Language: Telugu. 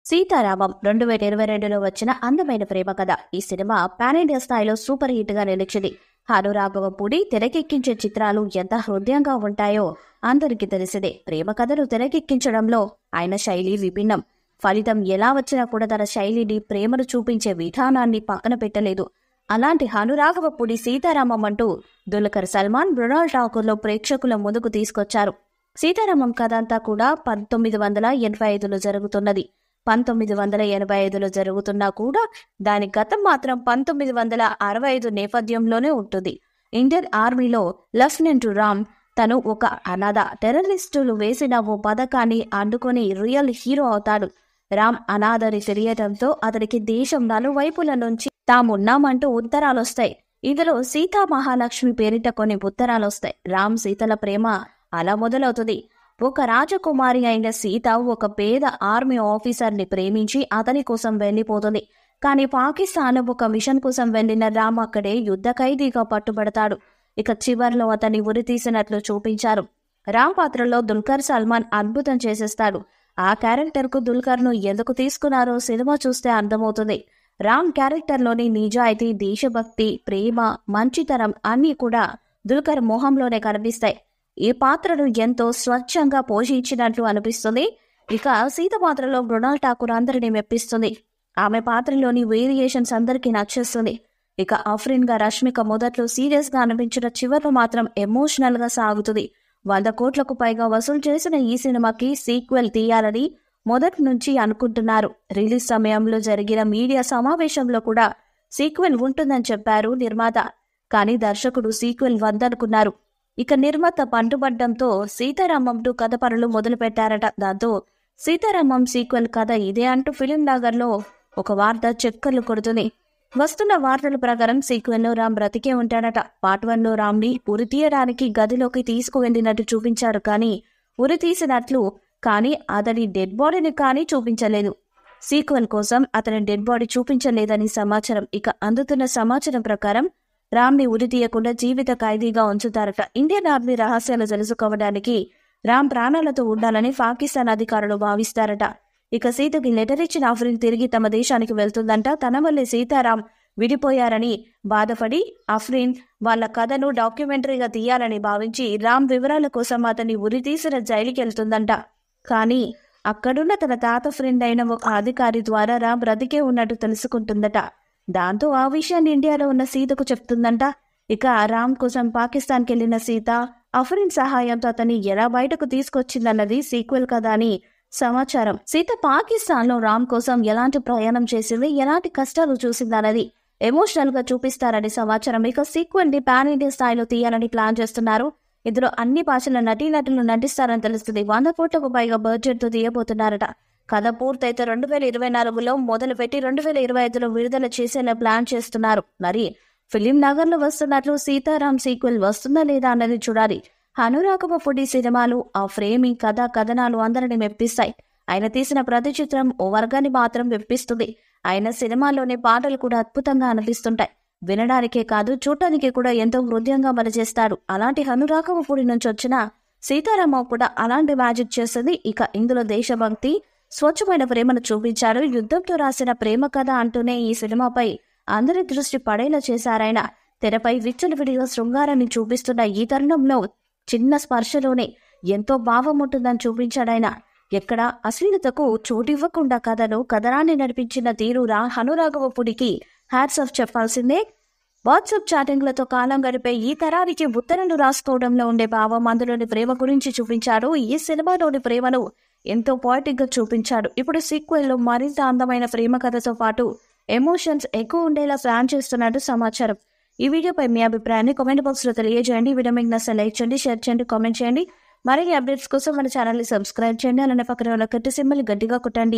సీతారామం 2022లో వచ్చిన అందమైన ప్రేమ కథ. ఈ సినిమా పాన్ ఇండియా స్థాయిలో సూపర్ హిట్ గా నిలిచింది. అనురాఘవపూడి తెరకెక్కించే చిత్రాలు ఎంత హృదయంగా ఉంటాయో అందరికీ తెలిసిందే. ప్రేమ కథను తెరకెక్కించడంలో ఆయన శైలి విభిన్నం. ఫలితం ఎలా వచ్చినా కూడా తన శైలిని, ప్రేమను చూపించే విధానాన్ని పక్కన పెట్టలేదు. అలాంటి అనురాఘవపూడి సీతారామం అంటూ దుల్కర్ సల్మాన్, మృణాల్ ఠాకూర్లో ప్రేక్షకుల ముందుకు తీసుకొచ్చారు. సీతారామం కథ అంతా కూడా 1985లో జరుగుతున్నది. 1985లో జరుగుతున్నా కూడా దాని గతం మాత్రం 1965 నేపథ్యంలోనే ఉంటుంది. ఇండియన్ ఆర్మీలో లెఫ్టినెంట్ రామ్ తను ఒక అనాథ. టెర్రరిస్టులు వేసిన ఓ పథకాన్ని అడ్డుకొని రియల్ హీరో అవుతాడు. రామ్ అనాథని తెలియటంతో అతనికి దేశం నలువైపుల నుంచి తామున్నామంటూ ఉత్తరాలొస్తాయి. ఇందులో సీతా మహాలక్ష్మి పేరిట కొన్ని ఉత్తరాలొస్తాయి. రామ్ సీతల ప్రేమ అలా మొదలవుతుంది. ఒక రాజకుమారి అయిన సీత ఒక పేద ఆర్మీ ఆఫీసర్ని ప్రేమించి అతని కోసం వెళ్లిపోతుంది. కానీ పాకిస్తాన్ ఒక మిషన్ కోసం వెళ్లిన రామ్ అక్కడే యుద్ధ ఖైదీగా పట్టుబడతాడు. ఇక చివర్లో అతన్ని ఉరితీసినట్లు చూపించారు. రామ్ పాత్రలో దుల్కర్ సల్మాన్ అద్భుతం చేసేస్తాడు. ఆ క్యారెక్టర్ కు దుల్కర్ ను ఎందుకు తీసుకున్నారో సినిమా చూస్తే అర్థమవుతుంది. రామ్ క్యారెక్టర్లోని నిజాయితీ, దేశభక్తి, ప్రేమ, మంచితనం అన్నీ కూడా దుల్కర్ మొహంలోనే కనిపిస్తాయి. ఈ పాత్రను ఎంతో స్వచ్ఛంగా పోషించినట్లు అనిపిస్తుంది. ఇక సీత పాత్రలో మృణాల్ ఠాకూర్ అందరినీ మెప్పిస్తుంది. ఆమె పాత్రలోని వేరియేషన్స్ అందరికీ నచ్చేస్తుంది. ఇక అఫ్రిన్ గా రష్మిక మొదట్లో సీరియస్ గా అనిపించిన చివరిలో మాత్రం ఎమోషనల్ గా సాగుతుంది. 100 కోట్లకు పైగా వసూలు చేసిన ఈ సినిమాకి సీక్వెల్ తీయాలని మొదటి నుంచి అనుకుంటున్నారు. రిలీజ్ సమయంలో జరిగిన మీడియా సమావేశంలో కూడా సీక్వెల్ ఉంటుందని చెప్పారు నిర్మాత. కానీ దర్శకుడు సీక్వెల్ వద్దనుకున్నారు. ఇక నిర్మాత పట్టుబడ్డంతో సీతారామం 2 కథ పనులు మొదలు పెట్టారట. దాంతో సీతారామం సీక్వెల్ కథ ఇదే అంటూ ఫిలిం నగర్ లో ఒక వార్త చక్కర్లు కొడుతుంది. వస్తున్న వార్తల ప్రకారం సీక్వెల్ లో రామ్ బ్రతికే ఉంటాడట. పార్ట్ 1 లో రామ్ ని ఉరి తీయడానికి గదిలోకి తీసుకువెళ్లినట్టు చూపించారు. కానీ ఉరి తీసినట్లు కానీ అతని డెడ్ బాడీని కానీ చూపించలేదు. సీక్వెల్ కోసం అతని డెడ్ బాడీ చూపించలేదని సమాచారం. ఇక అందుతున్న సమాచారం ప్రకారం రామ్ ని ఉరి తీయకుండా జీవిత ఖైదీగా ఉంచుతారట. ఇండియన్ ఆర్మీ రహస్యాలు తెలుసుకోవడానికి రామ్ ప్రాణాలతో ఉండాలని పాకిస్తాన్ అధికారులు భావిస్తారట. ఇక సీతకి లెటర్ ఇచ్చిన అఫ్రిన్ తిరిగి తమ దేశానికి వెళ్తుందంట. తన వల్లే సీతారాం విడిపోయారని బాధపడి అఫ్రిన్ వాళ్ళ కథను డాక్యుమెంటరీగా తీయాలని భావించి రామ్ వివరాల కోసం అతన్ని ఉరి తీసిన జైలుకి వెళ్తుందంట. కానీ అక్కడున్న తన తాత ఫ్రెండ్ అయిన ఒక అధికారి ద్వారా రామ్ బ్రతికే ఉన్నట్టు తెలుసుకుంటుందట. దాంతో ఆ విషయాన్ని ఇండియాలో ఉన్న సీతకు చెప్తుందంట. ఇక రామ్ కోసం పాకిస్తాన్కి వెళ్లిన సీత అఫ్రిన్ సహాయంతో అతన్ని ఎలా బయటకు తీసుకొచ్చిందన్నది సీక్వెల్ కథ అని సమాచారం. సీత పాకిస్తాన్ లో రామ్ కోసం ఎలాంటి ప్రయాణం చేసింది, ఎలాంటి కష్టాలు చూసిందన్నది ఎమోషనల్ గా చూపిస్తారని సమాచారం. ఇక సీక్వెల్ ని పాన్ ఇండియా స్థాయిలో తీయాలని ప్లాన్ చేస్తున్నారు. ఇందులో అన్ని భాషల నటీనటులు నటిస్తారని తెలుస్తుంది. 100 కోట్లకు పైగా బడ్జెట్ తో తీయబోతున్నారట. కథ పూర్తయితే 2024లో మొదలుపెట్టి 2025లో విడుదల చేసేలా ప్లాన్ చేస్తున్నారు. మరి ఫిలిం నగర్ లో వస్తున్నట్లు సీతారాం సీక్వెల్ వస్తుందా లేదా అన్నది చూడాలి. అనురాఘవపూడి సినిమాలు, ఆ ఫ్రేమింగ్, కథనాలు అందరిని మెప్పిస్తాయి. ఆయన తీసిన ప్రతి చిత్రం ఓ వర్గాన్ని మాత్రం మెప్పిస్తుంది. ఆయన సినిమాలోని పాటలు కూడా అద్భుతంగా అనిపిస్తుంటాయి. వినడానికే కాదు, చూడటానికి కూడా ఎంతో హృదయంగా పనిచేస్తాడు. అలాంటి అనురాఘవపూడి నుంచి వచ్చిన సీతారామం కూడా అలాంటి మ్యాజిక్ చేస్తుంది. ఇక ఇందులో దేశభక్తి, స్వచ్ఛమైన ప్రేమను చూపించారు. యుద్ధంతో రాసిన ప్రేమ కథ అంటూనే ఈ సినిమాపై అందరి దృష్టి పడేలా చేశారాయన. తెరపై విచ్చలవిడిగా శృంగారాన్ని చూపిస్తున్న ఈ తరుణంలో చిన్న స్పర్శలోనే ఎంతో భావం ఉంటుందని చూపించాడాయన. ఎక్కడ అశ్లీలతకు చోటివ్వకుండా కథనాన్ని నడిపించిన తీరు అనురాఘవపూడికి హ్యాట్స్ ఆఫ్ చెప్పాల్సిందే. వాట్సాప్ చాటింగ్లతో కాలం గడిపే ఈ తరానికి ఉత్తరాలు రాసుకోవడంలో ఉండే భావం, అందులోని ప్రేమ గురించి చూపించాడు. ఈ సినిమాలోని ప్రేమను ఎంతో పాయిటిక్ గా చూపించాడు. ఇప్పుడు సీక్వెల్ లో మరింత అందమైన ప్రేమ కథతో పాటు ఎమోషన్స్ ఎక్కువ ఉండేలా ప్లాన్ చేస్తున్నట్టు సమాచారం. ఈ వీడియోపై మీ అభిప్రాయాన్ని కామెంట్ బాక్స్ లో తెలియజేయండి. వీడియో మీకు నచ్చితే లైక్ చేయండి, షేర్ చేయండి, కామెంట్ చేయండి. మరిన్ని అప్డేట్స్ కోసం మన ఛానల్ ని సబ్స్క్రైబ్ చేయండి. అలానే పక్కన ఉన్న గట్టి సింబల్ గట్టిగా కొట్టండి.